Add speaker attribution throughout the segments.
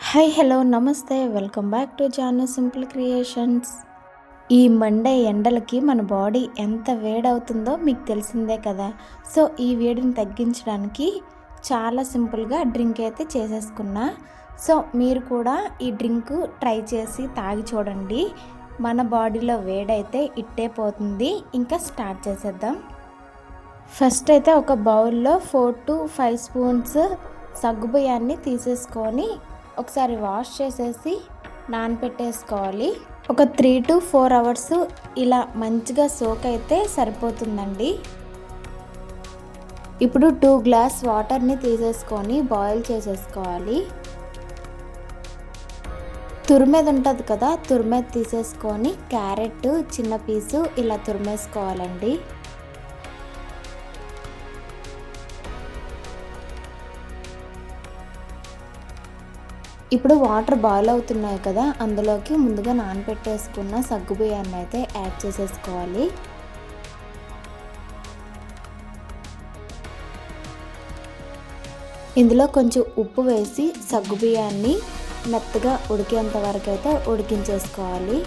Speaker 1: Hi hello namaste welcome back to Janu simple creations. ఈ మండే ఎండలకి మన బాడీ ఎంత వేడవుతుందో మీకు తెలిసిందే కదా. సో ఈ వేడిని తగ్గించడానికి చాలా సింపుల్గా డ్రింక్ అయితే చేసేసుకున్నా. సో మీరు కూడా ఈ డ్రింక్ ట్రై చేసి తాగి చూడండి. మన బాడీలో వేడైతే ఇట్టే పోతుంది. ఇంకా స్టార్ట్ చేసేద్దాం. ఫస్ట్ అయితే ఒక బౌల్లో 4 to 5 స్పూన్స్ సగ్గుబియ్యాన్ని తీసేసుకొని ఒకసారి వాష్ చేసేసి నానబెట్టేసుకోవాలి. ఒక 3 to 4 అవర్స్ ఇలా మంచిగా సోక్ అయితే సరిపోతుందండి. ఇప్పుడు 2 గ్లాస్ వాటర్ని తీసేసుకొని బాయిల్ చేసేసుకోవాలి. తురిమేది ఉంటుంది కదా, తురిమేది తీసేసుకొని క్యారెట్ చిన్న పీసు ఇలా తురిమేసుకోవాలండి. ఇప్పుడు వాటర్ బాయిల్ అవుతున్నాయి కదా, అందులోకి ముందుగా నానబెట్టేసుకున్న సగ్గుబియ్యాన్ని అయితే యాడ్ చేసేసుకోవాలి. ఇందులో కొంచెం ఉప్పు వేసి సగ్గుబియ్యాన్ని మెత్తగా ఉడికేంత వరకు అయితే ఉడికించేసుకోవాలి.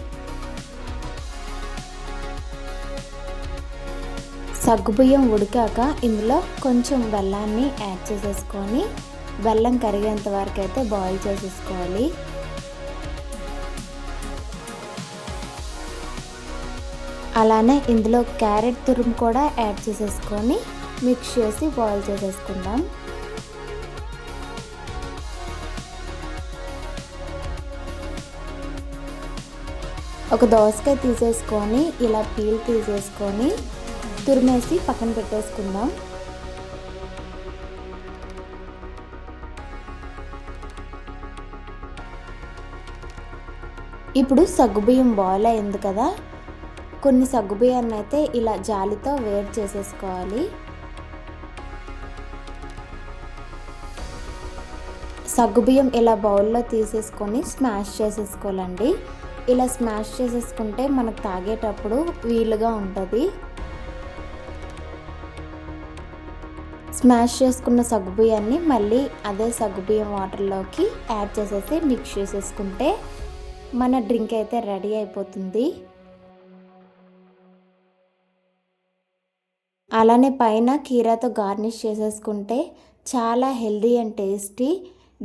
Speaker 1: సగ్గుబియ్యం ఉడికాక ఇందులో కొంచెం బెల్లాన్ని యాడ్ చేసేసుకొని బెల్లం కరిగేంత వరకు అయితే బాయిల్ చేసేసుకోవాలి. అలానే ఇందులో క్యారెట్ తురుము కూడా యాడ్ చేసేసుకొని మిక్స్ చేసి బాయిల్ చేసేసుకుందాం. ఒక దోసకాయ తీసేసుకొని ఇలా పీల్ తీసేసుకొని తురిమేసి పక్కన పెట్టేసుకుందాం. ఇప్పుడు సగ్గుబియ్యం బాయిల్ అయింది కదా, కొన్ని సగ్గుబియ్యాన్ని అయితే ఇలా జాలితో వేడి చేసేసుకోవాలి. సగ్గుబియ్యం ఇలా బౌల్లో తీసేసుకొని స్మాష్ చేసేసుకోవాలండి. ఇలా స్మాష్ చేసేసుకుంటే మనకు తాగేటప్పుడు వీలుగా ఉంటుంది. స్మాష్ చేసుకున్న సగ్గుబియ్యాన్ని మళ్ళీ అదే సగ్గుబియ్యం వాటర్లోకి యాడ్ చేసేసి మిక్స్ చేసేసుకుంటే మన డ్రింక్ అయితే రెడీ అయిపోతుంది. అలానే పైన కీరాతో గార్నిష్ చేసేసుకుంటే చాలా హెల్దీ అండ్ టేస్టీ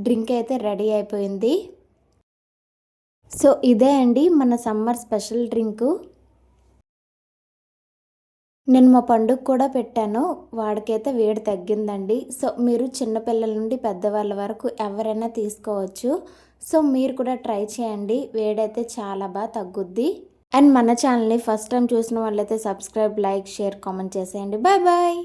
Speaker 1: డ్రింక్ అయితే రెడీ అయిపోయింది. సో ఇదే అండి మన సమ్మర్ స్పెషల్ డ్రింకు. నేను మా పండుగ కూడా పెట్టాను, వాడికైతే వేడి తగ్గిందండి. సో మీరు చిన్నపిల్లల నుండి పెద్దవాళ్ళ వరకు ఎవరైనా తీసుకోవచ్చు. సో మీరు కూడా ట్రై చేయండి, వేడైతే చాలా బాగా తగ్గుద్ది. అండ్ మన ఛానల్ని ఫస్ట్ టైం చూసిన వాళ్ళైతే సబ్స్క్రైబ్, లైక్, షేర్, కామెంట్ చేసేయండి. Bye bye.